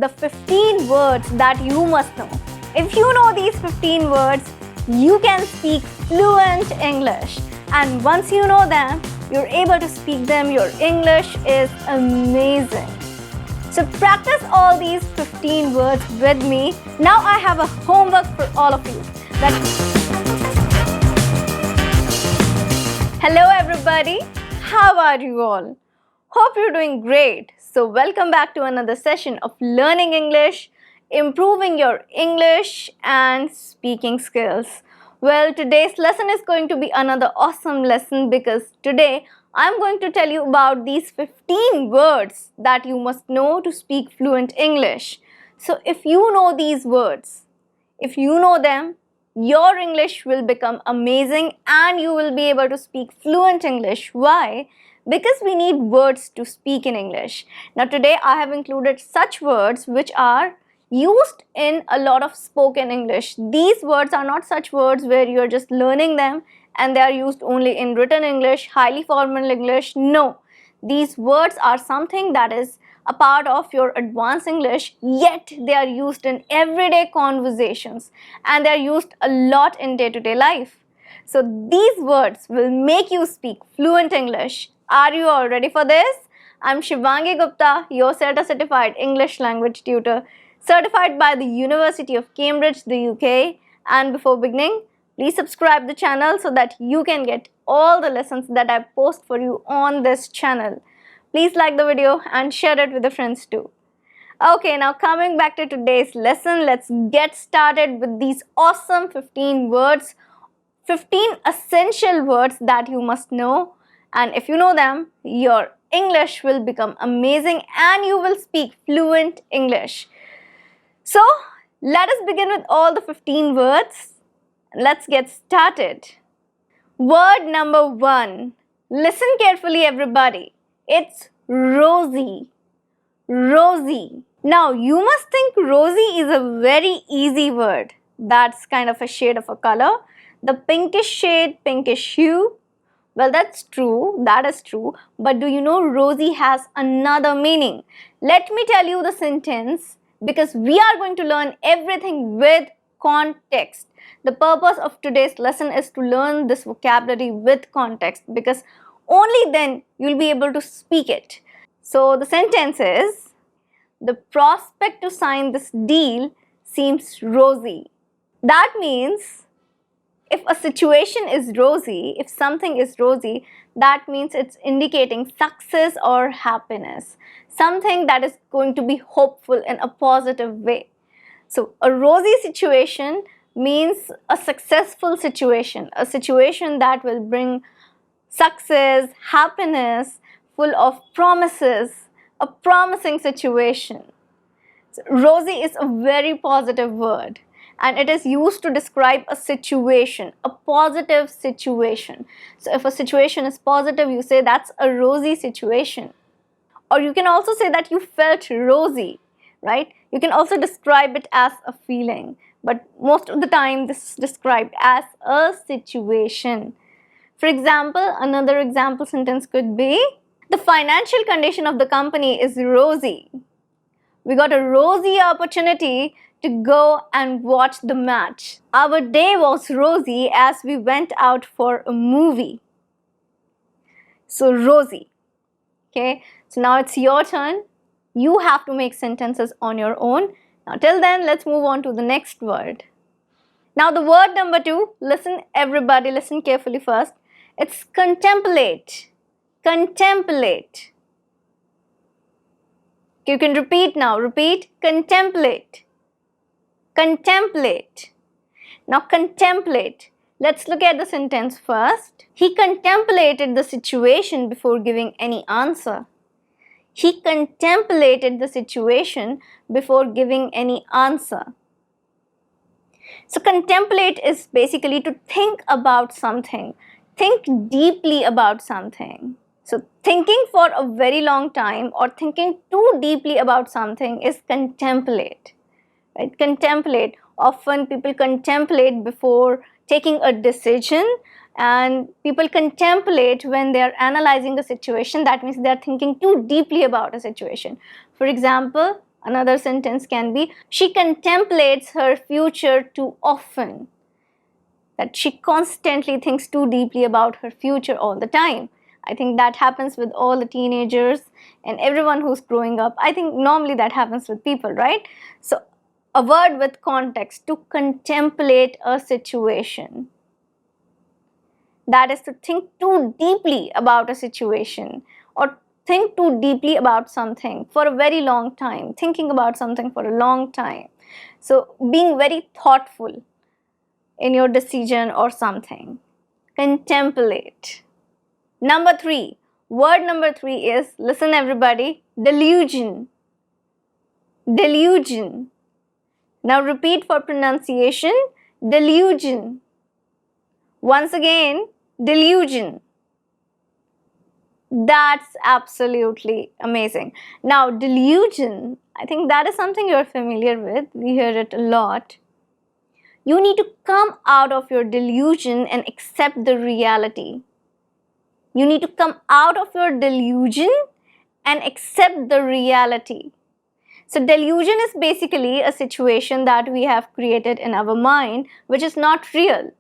the 15 words that you must know. If you know these 15 words, you can speak fluent English. And once you know them, you're able to speak them. Your English is amazing. So practice all these 15 words with me. Now I have a homework for all of you. Hello everybody, how are you all? Hope you're doing great. So welcome back to another session of learning English, improving your English and speaking skills. Well, today's lesson is going to be another awesome lesson because today I'm going to tell you about these 15 words that you must know to speak fluent English. So if you know these words, if you know them, your English will become amazing and you will be able to speak fluent English. Why? Because we need words to speak in English. Now today I have included such words which are used in a lot of spoken English. These words are not such words where you are just learning them and they are used only in written English, highly formal English. No, these words are something that is a part of your advanced English, yet they are used in everyday conversations and they are used a lot in day-to-day life. So these words will make you speak fluent English. Are you all ready for this? I'm Shivangi Gupta, your CELTA-certified English language tutor, certified by the University of Cambridge, the UK. And before beginning, please subscribe the channel so that you can get all the lessons that I post for you on this channel. Please like the video and share it with your friends too. Okay, now coming back to today's lesson, let's get started with these awesome 15 words, 15 essential words that you must know. And if you know them, your English will become amazing and you will speak fluent English. So, let us begin with all the 15 words. Let's get started. Word number 1. Listen carefully, everybody. It's rosy. Rosy. Now, you must think rosy is a very easy word. That's kind of a shade of a color. The pinkish shade, pinkish hue. Well, that's true. That is true. But do you know rosy has another meaning? Let me tell you the sentence because we are going to learn everything with context. The purpose of today's lesson is to learn this vocabulary with context because only then you'll be able to speak it. So the sentence is, the prospect to sign this deal seems rosy. That means if a situation is rosy, if something is rosy, that means it's indicating success or happiness. Something that is going to be hopeful in a positive way. So a rosy situation means a successful situation, a situation that will bring success, happiness, full of promises, a promising situation. So, rosy is a very positive word and it is used to describe a situation, a positive situation. So if a situation is positive, you say that's a rosy situation. Or you can also say that you felt rosy, right? You can also describe it as a feeling, but most of the time this is described as a situation. For example, another example sentence could be, the financial condition of the company is rosy. We got a rosy opportunity to go and watch the match. Our day was rosy as we went out for a movie. So rosy. Okay, so now it's your turn. You have to make sentences on your own. Now till then, let's move on to the next word. Now the word number 2, listen everybody, listen carefully first. It's contemplate. Contemplate. You can repeat now. Repeat. Contemplate. Contemplate. Now contemplate. Let's look at the sentence first. He contemplated the situation before giving any answer. He contemplated the situation before giving any answer. So contemplate is basically to think about something. Think deeply about something. So thinking for a very long time or thinking too deeply about something is contemplate. Right? Contemplate. Often people contemplate before taking a decision, and people contemplate when they are analyzing a situation. That means they are thinking too deeply about a situation. For example, Another sentence can be, she contemplates her future too often. That she constantly thinks too deeply about her future all the time. I think that happens with all the teenagers and everyone who's growing up. I think normally that happens with people, right? So a word with context, to contemplate a situation. That is to think too deeply about a situation, or think too deeply about something for a very long time, thinking about something for a long time. So being very thoughtful in your decision or something. Contemplate. Number 3. Word number 3 is, listen everybody, delusion. Delusion. Now repeat for pronunciation, delusion. Once again, delusion. That's absolutely amazing. Now, delusion, I think that is something you're familiar with. We hear it a lot. You need to come out of your delusion and accept the reality. You need to come out of your delusion and accept the reality. So delusion is basically a situation that we have created in our mind which is not real.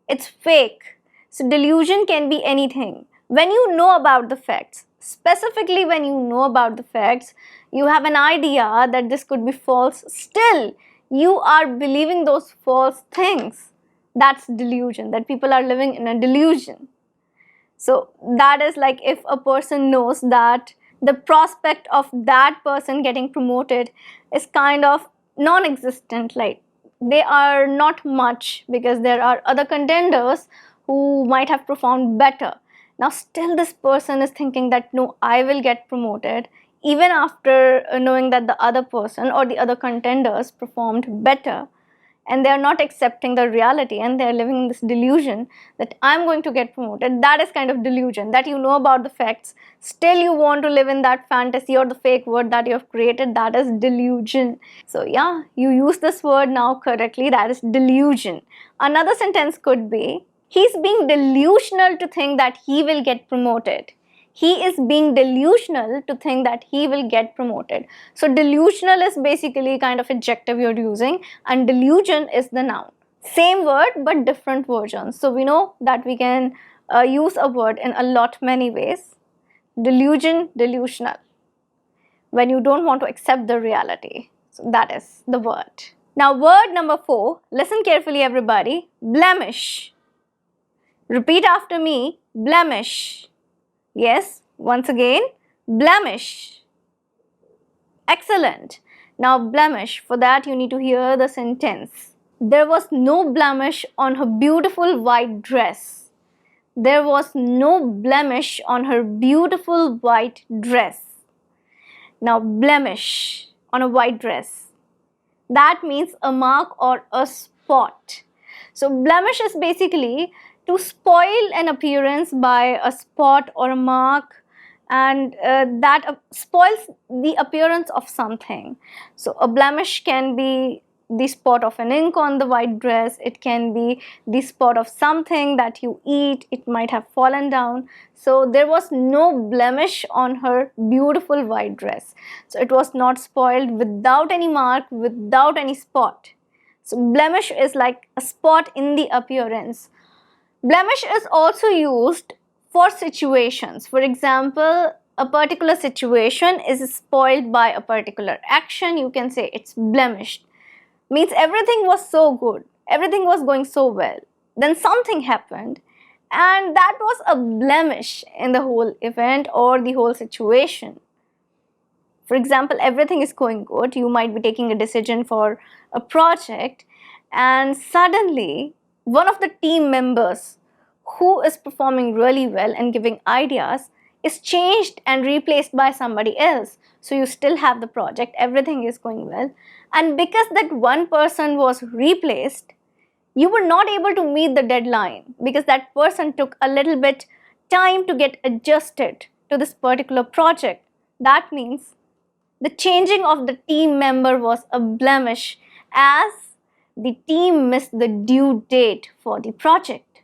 It's fake. So delusion can be anything. When you know about the facts, specifically when you know about the facts, you have an idea that this could be false, still you are believing those false things. That's delusion, that people are living in a delusion. So that is like if a person knows that the prospect of that person getting promoted is kind of non-existent, like they are not much because there are other contenders who might have performed better. Now still this person is thinking that no, I will get promoted even after knowing that the other person or the other contenders performed better, and they are not accepting the reality and they are living in this delusion that I'm going to get promoted. That is kind of delusion, that you know about the facts, still you want to live in that fantasy or the fake word that you have created. That is delusion. So yeah, you use this word now correctly, that is delusion. Another sentence could be, he's being delusional to think that he will get promoted. He is being delusional to think that he will get promoted. So delusional is basically kind of adjective you're using, and delusion is the noun. Same word but different versions. So we know that we can use a word in a lot many ways. Delusion, delusional. When you don't want to accept the reality. So that is the word. Now word number 4, listen carefully everybody, blemish. Repeat after me, blemish. Yes, once again, blemish. Excellent. Now blemish, for that you need to hear the sentence. There was no blemish on her beautiful white dress. There was no blemish on her beautiful white dress. Now blemish on a white dress, that means a mark or a spot. So blemish is basically to spoil an appearance by a spot or a mark, and that spoils the appearance of something. So a blemish can be the spot of an ink on the white dress, it can be the spot of something that you eat, it might have fallen down. So there was no blemish on her beautiful white dress. So it was not spoiled, without any mark, without any spot. So blemish is like a spot in the appearance. Blemish is also used for situations. For example, a particular situation is spoiled by a particular action. You can say it's blemished. Means everything was so good, everything was going so well. Then something happened and that was a blemish in the whole event or the whole situation. For example, everything is going good. You might be taking a decision for a project and suddenly one of the team members who is performing really well and giving ideas is changed and replaced by somebody else. So you still have the project, everything is going well. And because that one person was replaced, you were not able to meet the deadline because that person took a little bit time to get adjusted to this particular project. That means the changing of the team member was a blemish as the team missed the due date for the project.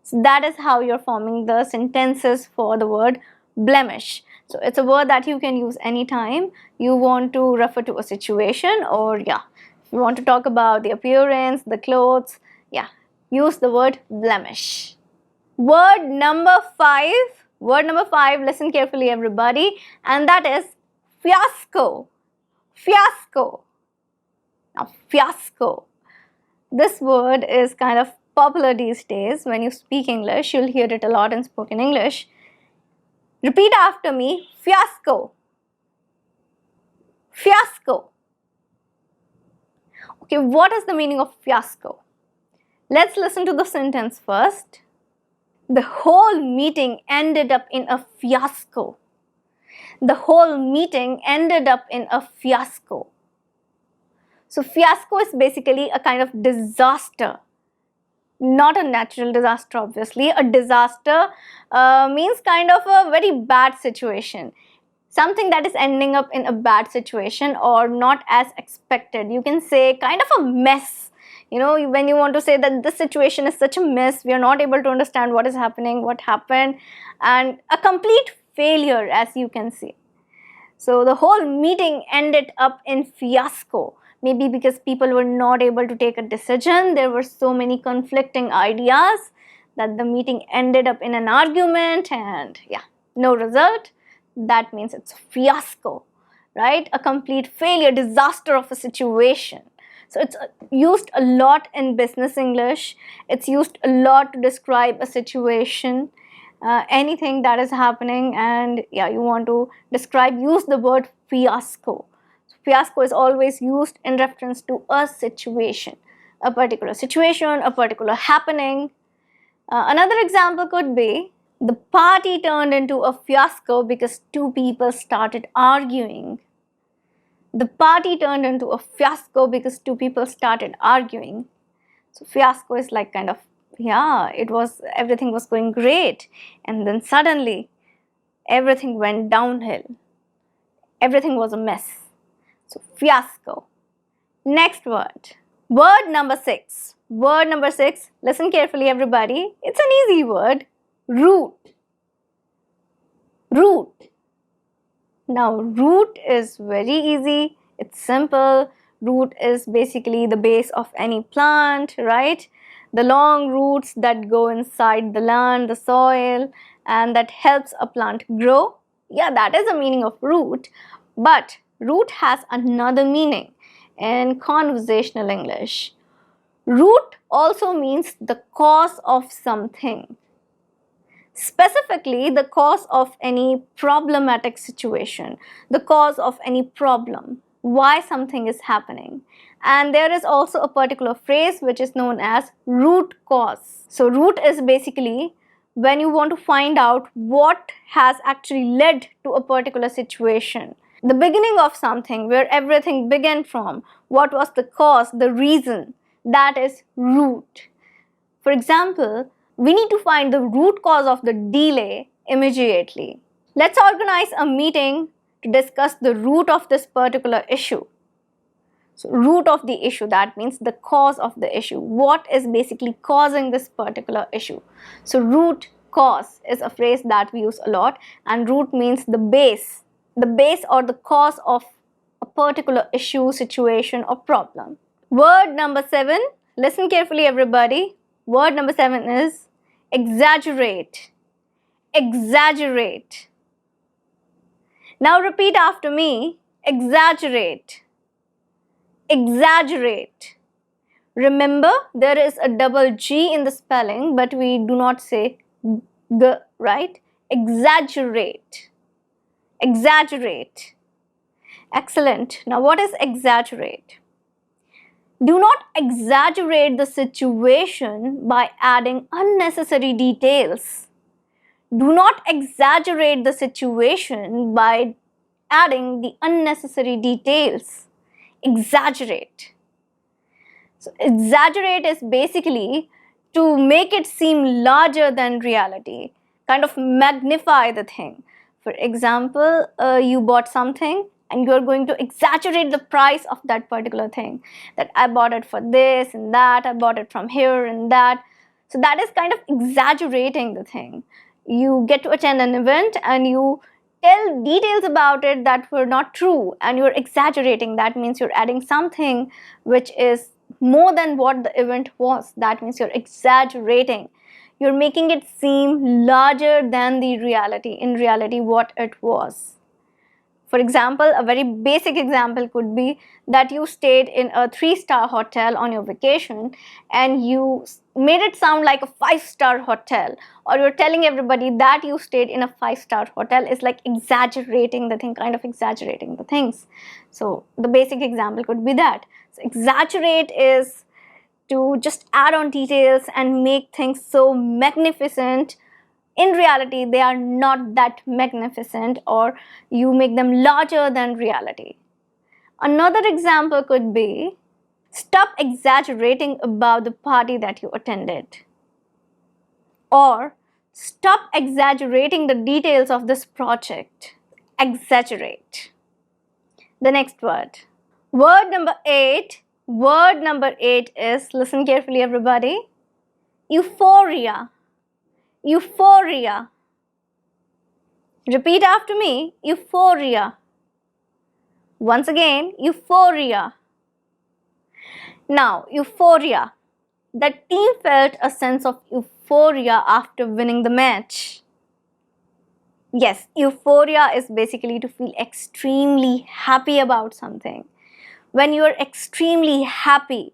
So that is how you're forming the sentences for the word blemish. So it's a word that you can use anytime you want to refer to a situation, or yeah, if you want to talk about the appearance, the clothes, yeah, use the word blemish. Word number 5. Word number 5, listen carefully everybody, and that is fiasco. Fiasco. Now, fiasco. This word is kind of popular these days. When you speak English, you'll hear it a lot in spoken English. Repeat after me, fiasco. Fiasco. Okay, what is the meaning of fiasco? Let's listen to the sentence first. The whole meeting ended up in a fiasco. The whole meeting ended up in a fiasco. So fiasco is basically a kind of disaster. Not a natural disaster, obviously. A disaster means kind of a very bad situation. Something that is ending up in a bad situation or not as expected. You can say kind of a mess. You know, when you want to say that this situation is such a mess, we are not able to understand what is happening, what happened, and a complete failure, as you can see. So the whole meeting ended up in fiasco. Maybe because people were not able to take a decision. There were so many conflicting ideas that the meeting ended up in an argument and yeah, no result. That means it's a fiasco, right? A complete failure, disaster of a situation. So it's used a lot in business English. It's used a lot to describe a situation, anything that is happening, and yeah, you want to describe, use the word fiasco. Fiasco is always used in reference to a situation, a particular situation, a particular happening. Another example could be, the party turned into a fiasco because two people started arguing. The party turned into a fiasco because two people started arguing. So fiasco is like kind of, yeah, everything was going great, and then suddenly everything went downhill. Everything was a mess. So fiasco. Next word. Word number 6. Word number 6. Listen carefully everybody. It's an easy word. Root. Root. Now root is very easy. It's simple. Root is basically the base of any plant, right? The long roots that go inside the land, the soil, and that helps a plant grow. Yeah, that is the meaning of root. But root has another meaning in conversational English. Root also means the cause of something. Specifically, the cause of any problematic situation, the cause of any problem, why something is happening. And there is also a particular phrase which is known as root cause. So root is basically when you want to find out what has actually led to a particular situation. The beginning of something, where everything began from, what was the cause, the reason, that is root. For example, we need to find the root cause of the delay immediately. Let's organize a meeting to discuss the root of this particular issue. So root of the issue, that means the cause of the issue. What is basically causing this particular issue? So root cause is a phrase that we use a lot, and root means the base or the cause of a particular issue, situation or problem. Word number 7, listen carefully everybody. Word number 7 is exaggerate. Exaggerate. Now repeat after me. Exaggerate. Exaggerate. Remember, there is a double G in the spelling, but we do not say G, right? Exaggerate. Exaggerate. Excellent. Now what is exaggerate? Do not exaggerate the situation by adding unnecessary details. Do not exaggerate the situation by adding the unnecessary details. Exaggerate. So exaggerate is basically to make it seem larger than reality, kind of magnify the thing. For example, you bought something and you're going to exaggerate the price of that particular thing. That I bought it for this and that, I bought it from here and that. So that is kind of exaggerating the thing. You get to attend an event and you tell details about it that were not true, and you're exaggerating. That means you're adding something which is more than what the event was. That means you're exaggerating. You're making it seem larger than the reality, in reality what it was. For example, a very basic example could be that you stayed in a 3-star hotel on your vacation and you made it sound like a 5-star hotel, or you're telling everybody that you stayed in a 5-star hotel. Is like exaggerating the thing, kind of exaggerating the things. So the basic example could be that. So exaggerate is to just add on details and make things so magnificent. In reality, they are not that magnificent, or you make them larger than reality. Another example could be, stop exaggerating about the party that you attended. Or, stop exaggerating the details of this project. Exaggerate. The next word. Word number 8. Word number 8 is, listen carefully everybody, euphoria. Euphoria. Repeat after me, euphoria. Once again, euphoria. Now, euphoria. The team felt a sense of euphoria after winning the match. Yes, euphoria is basically to feel extremely happy about something. When you are extremely happy,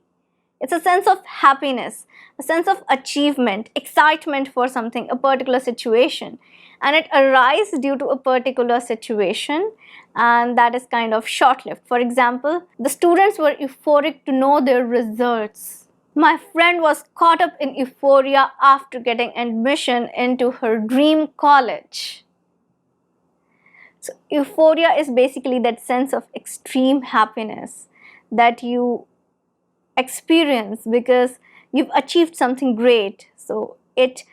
it's a sense of happiness, a sense of achievement, excitement for something, a particular situation. And it arises due to a particular situation, and that is kind of short-lived. For example, the students were euphoric to know their results. My friend was caught up in euphoria after getting admission into her dream college. So euphoria is basically that sense of extreme happiness that you experience because you've achieved something great. So it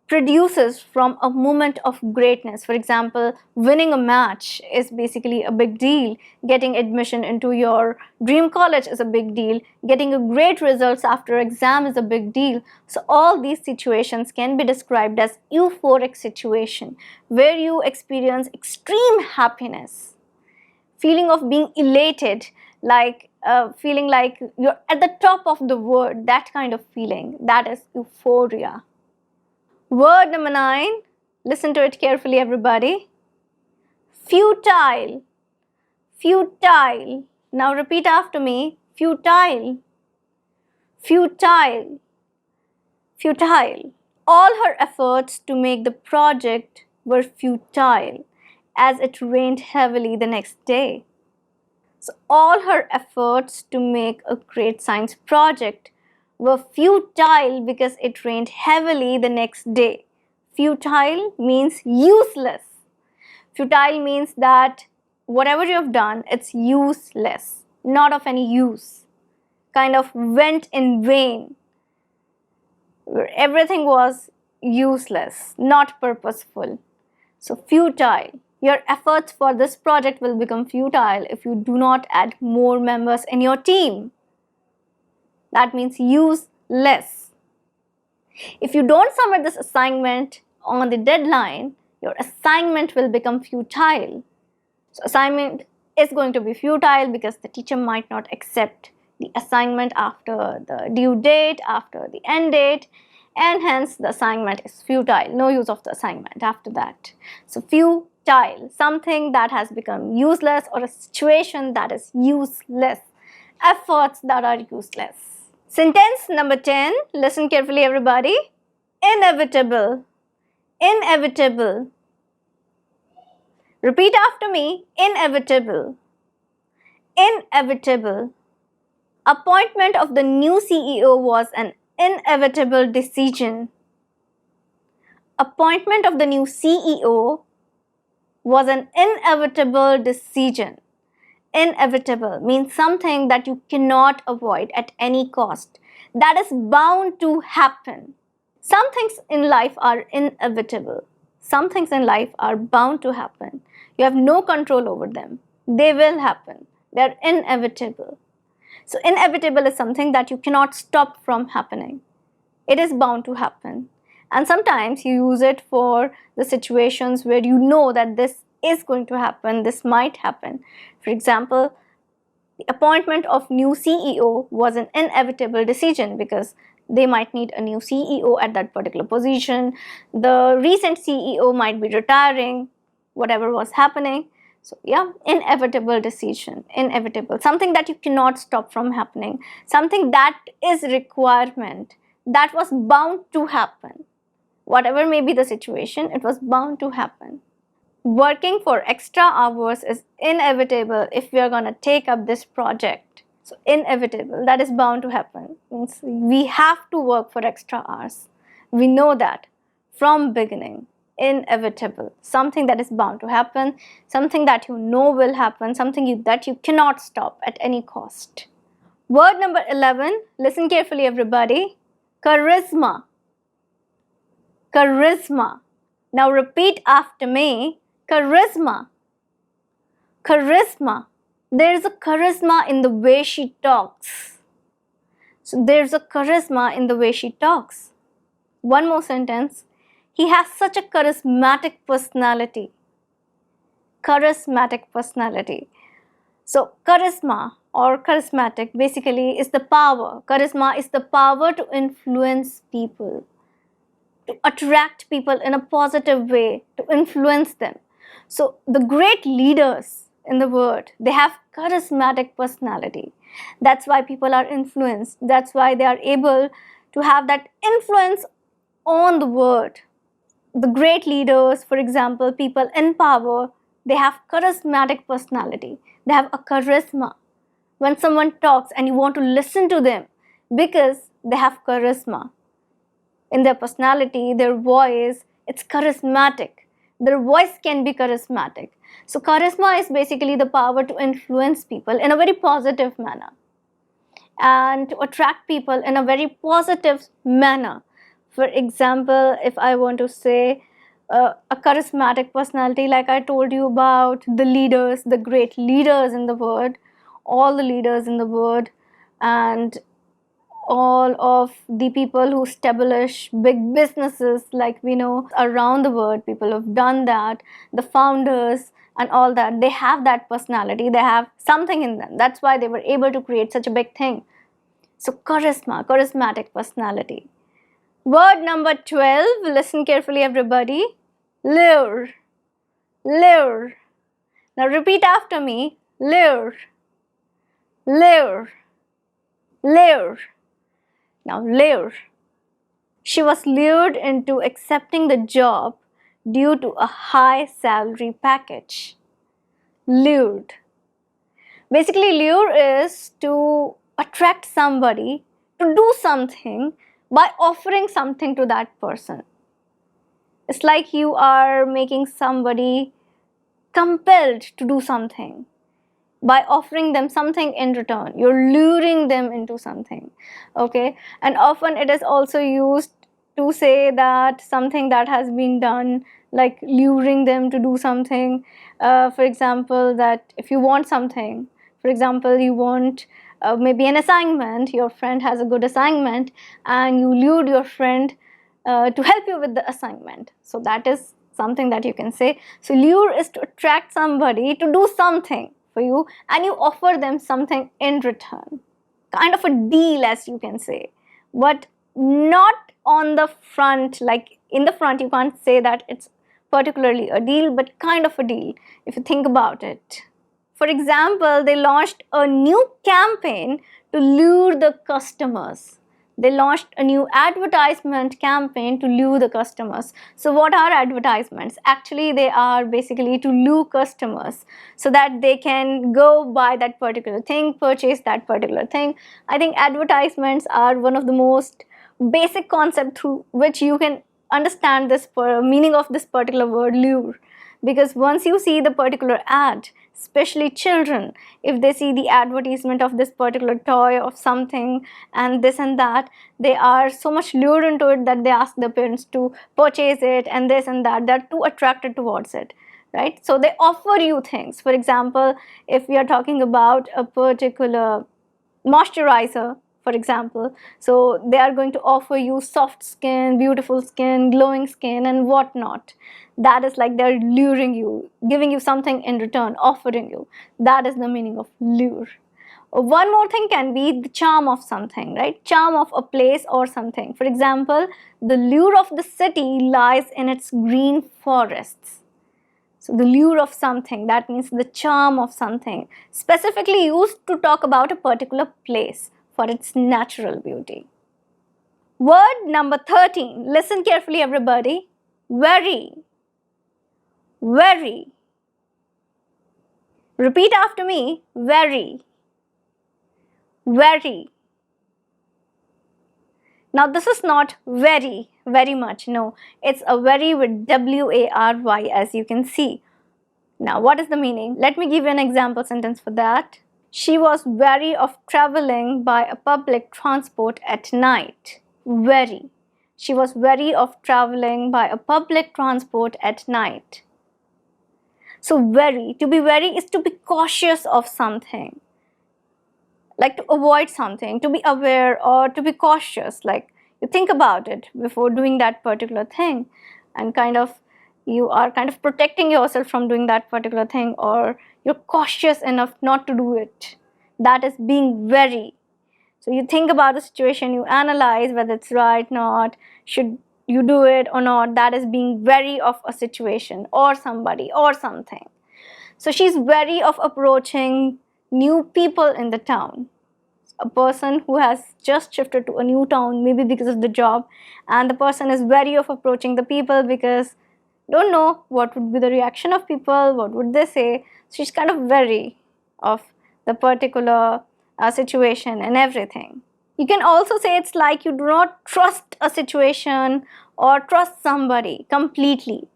produces from a moment of greatness. For example, winning a match is basically a big deal. Getting admission into your dream college is a big deal. Getting a great results after exam is a big deal. So all these situations can be described as euphoric situation, where you experience extreme happiness, feeling of being elated, like feeling like you're at the top of the world, that kind of feeling. That is euphoria. Word number 9, listen to it carefully everybody. Futile. Futile. Now repeat after me. Futile. Futile. Futile. All her efforts to make the project were futile as it rained heavily the next day. So all her efforts to make a great science project were futile because it rained heavily the next day. Futile means useless. Futile means that whatever you have done, it's useless, not of any use. Kind of went in vain. Where everything was useless, not purposeful. So futile. Your efforts for this project will become futile if you do not add more members in your team. That means useless. If you don't submit this assignment on the deadline, your assignment will become futile. So assignment is going to be futile because the teacher might not accept the assignment after the due date, after the end date, and hence the assignment is futile. No use of the assignment after that. So futile, something that has become useless, or a situation that is useless. Efforts that are useless. Sentence number 10, listen carefully everybody. Inevitable. Inevitable. Repeat after me. Inevitable. Inevitable. Appointment of the new CEO was an inevitable decision. Appointment of the new CEO was an inevitable decision. Inevitable means something that you cannot avoid at any cost. That is bound to happen. Some things in life are inevitable. Some things in life are bound to happen. You have no control over them. They will happen. They are inevitable. So inevitable is something that you cannot stop from happening. It is bound to happen. And sometimes you use it for the situations where you know that this is going to happen, this might happen. For example, the appointment of new CEO was an inevitable decision because they might need a new CEO at that particular position. The recent CEO might be retiring, whatever was happening. So yeah, inevitable decision, inevitable, something that you cannot stop from happening, something that is requirement, that was bound to happen. Whatever may be the situation, it was bound to happen. Working for extra hours is inevitable if we are going to take up this project. So inevitable, that is bound to happen. Means we have to work for extra hours. We know that from beginning. Inevitable, something that is bound to happen, something that you know will happen, something that you cannot stop at any cost. Word number 11, listen carefully everybody. Charisma. Charisma. Now repeat after me. Charisma. Charisma. There is a charisma in the way she talks. So there's a charisma in the way she talks. One more sentence. He has such a charismatic personality. Charismatic personality. So charisma or charismatic basically is the power. Charisma is the power to influence people, to attract people in a positive way, to influence them. So the great leaders in the world, they have charismatic personality. That's why people are influenced. That's why they are able to have that influence on the world. The great leaders, for example, people in power, they have charismatic personality. They have a charisma. When someone talks and you want to listen to them because they have charisma. In their personality, their voice, it's charismatic. Their voice can be charismatic. So charisma is basically the power to influence people in a very positive manner and to attract people in a very positive manner. For example, if I want to say a charismatic personality, like I told you about the leaders, the great leaders in the world, all the leaders in the world, and all of the people who establish big businesses, like we know around the world, people have done that, the founders and all that, they have that personality, they have something in them. That's why they were able to create such a big thing. So charisma, charismatic personality. Word number 12, listen carefully everybody. Lure. Lure. Now repeat after me. Lure. Lure. Lure. Now lure. She was lured into accepting the job due to a high salary package. Lured. Basically, lure is to attract somebody to do something by offering something to that person. It's like you are making somebody compelled to do something by offering them something in return. You're luring them into something. Okay, and often it is also used to say that something that has been done, like luring them to do something. For example, that if you want something, for example, you want maybe an assignment, your friend has a good assignment and you lured your friend to help you with the assignment. So that is something that you can say. So lure is to attract somebody to do something for you and you offer them something in return. Kind of a deal, as you can say, but not on the front, like in the front you can't say that it's particularly a deal, but kind of a deal if you think about it. For example, they launched a new campaign to lure the customers. They launched a new advertisement campaign to lure the customers. So what are advertisements? Actually, they are basically to lure customers so that they can go buy that particular thing, purchase that particular thing. I think advertisements are one of the most basic concept through which you can understand this meaning of this particular word lure. Because once you see the particular ad, especially children, if they see the advertisement of this particular toy of something and this and that, they are so much lured into it that they ask their parents to purchase it and this and that. They're too attracted towards it, right? So they offer you things. For example, if we are talking about a particular moisturizer, for example. So they are going to offer you soft skin, beautiful skin, glowing skin, and whatnot. That is like they're luring you, giving you something in return, offering you. That is the meaning of lure. One more thing can be the charm of something, right? Charm of a place or something. For example, the lure of the city lies in its green forests. So the lure of something, that means the charm of something, specifically used to talk about a particular place for its natural beauty. Word number 13. Listen carefully, everybody. Very. Very. Repeat after me. Very. Very. Now this is not very, very much. No, it's a very with W-A-R-Y, as you can see. Now what is the meaning? Let me give you an example sentence for that. She was wary of traveling by a public transport at night. Wary. She was wary of traveling by a public transport at night. So wary, to be wary is to be cautious of something. Like to avoid something, to be aware or to be cautious, like you think about it before doing that particular thing, and you are kind of protecting yourself from doing that particular thing, or you're cautious enough not to do it. That is being wary. So you think about the situation, you analyze whether it's right, not, should you do it or not. That is being wary of a situation or somebody or something. So she's wary of approaching new people in the town. A person who has just shifted to a new town, maybe because of the job, and the person is wary of approaching the people because don't know what would be the reaction of people, what would they say. So she's kind of wary of the particular situation and everything. You can also say it's like you do not trust a situation or trust somebody completely.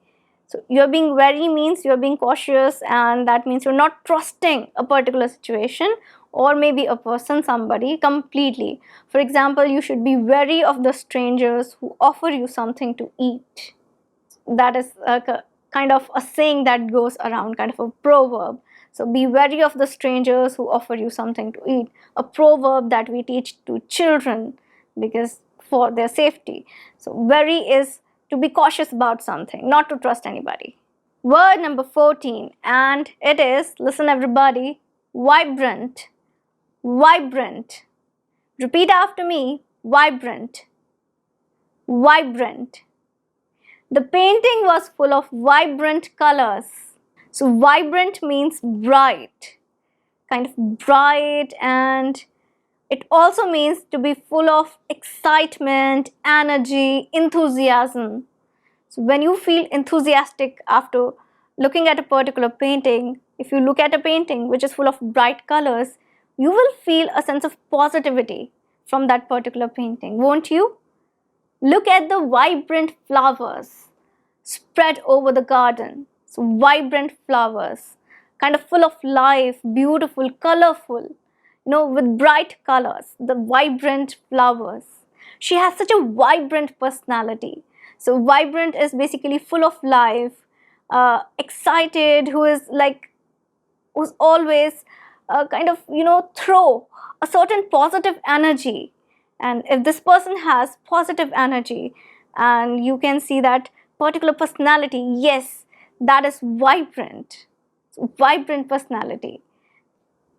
So you're being wary means you're being cautious, and that means you're not trusting a particular situation or maybe a person, somebody completely. For example, you should be wary of the strangers who offer you something to eat. That is a kind of a saying that goes around, kind of a proverb. So be wary of the strangers who offer you something to eat. A proverb that we teach to children because for their safety. So wary is to be cautious about something, not to trust anybody. Word number 14, and it is, listen everybody, vibrant. Vibrant. Repeat after me, vibrant. Vibrant. The painting was full of vibrant colors. So vibrant means bright, kind of bright, and it also means to be full of excitement, energy, enthusiasm. So when you feel enthusiastic after looking at a particular painting, if you look at a painting which is full of bright colors, you will feel a sense of positivity from that particular painting, won't you? Look at the vibrant flowers spread over the garden. So vibrant flowers, kind of full of life, beautiful, colorful, with bright colors, the vibrant flowers. She has such a vibrant personality. So vibrant is basically full of life, excited, who's always throw a certain positive energy. And if this person has positive energy and you can see that particular personality, yes, that is vibrant. So vibrant personality.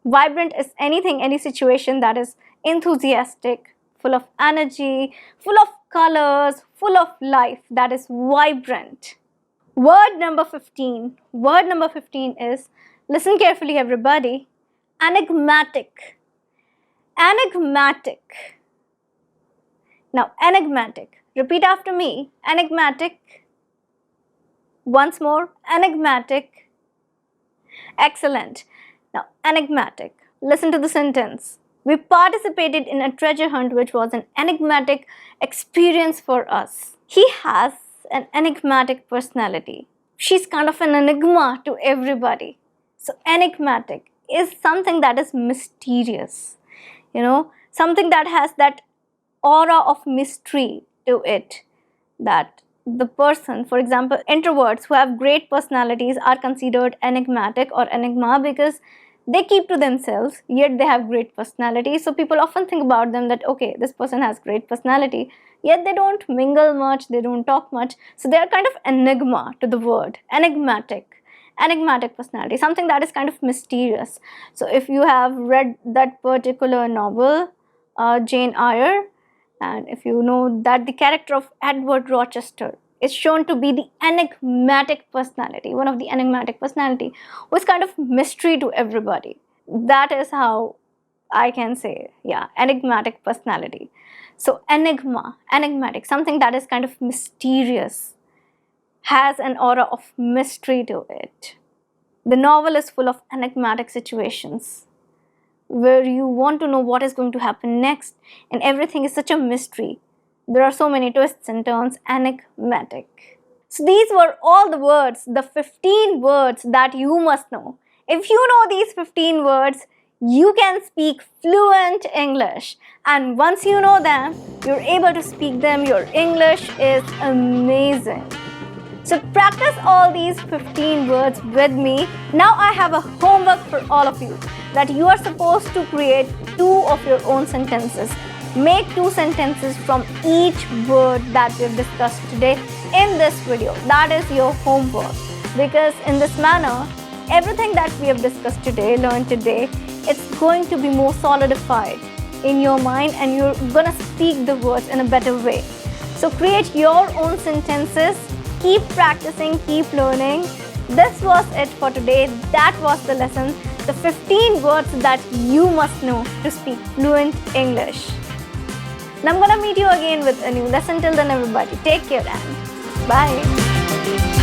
Vibrant is anything, any situation that is enthusiastic, full of energy, full of colors, full of life. That is vibrant. Word number 15. Word number 15 is, listen carefully everybody, enigmatic. Enigmatic. Now enigmatic. Repeat after me, enigmatic. Once more, enigmatic. Excellent. Now enigmatic. Listen to the sentence. We participated in a treasure hunt which was an enigmatic experience for us. He has an enigmatic personality. She's kind of an enigma to everybody. So enigmatic is something that is mysterious. Something that has that aura of mystery to it. That the person, for example, introverts who have great personalities are considered enigmatic or enigma because They keep to themselves, yet they have great personality. So people often think about them that, okay, this person has great personality, yet they don't mingle much, they don't talk much. So they are kind of enigma to the word, enigmatic personality, something that is kind of mysterious. So if you have read that particular novel, Jane Eyre, and if you know that the character of Edward Rochester is shown to be the enigmatic personality, one of the enigmatic personality, was kind of mystery to everybody. That is how I can say, yeah, enigmatic personality. So enigmatic, something that is kind of mysterious, has an aura of mystery to it. The novel is full of enigmatic situations where you want to know what is going to happen next, and everything is such a mystery. There are so many twists and turns, enigmatic. So these were all the words, the 15 words that you must know. If you know these 15 words, you can speak fluent English. And once you know them, you're able to speak them. Your English is amazing. So practice all these 15 words with me. Now I have a homework for all of you, that you are supposed to create 2 of your own sentences. Make 2 sentences from each word that we've discussed today in this video. That is your homework, because in this manner, everything that we have discussed today, learned today, it's going to be more solidified in your mind, and you're gonna speak the words in a better way. So create your own sentences. Keep practicing, keep learning. This was it for today. That was the lesson. The 15 words that you must know to speak fluent English. And I'm gonna meet you again with a new lesson. Till then, everybody, take care and bye.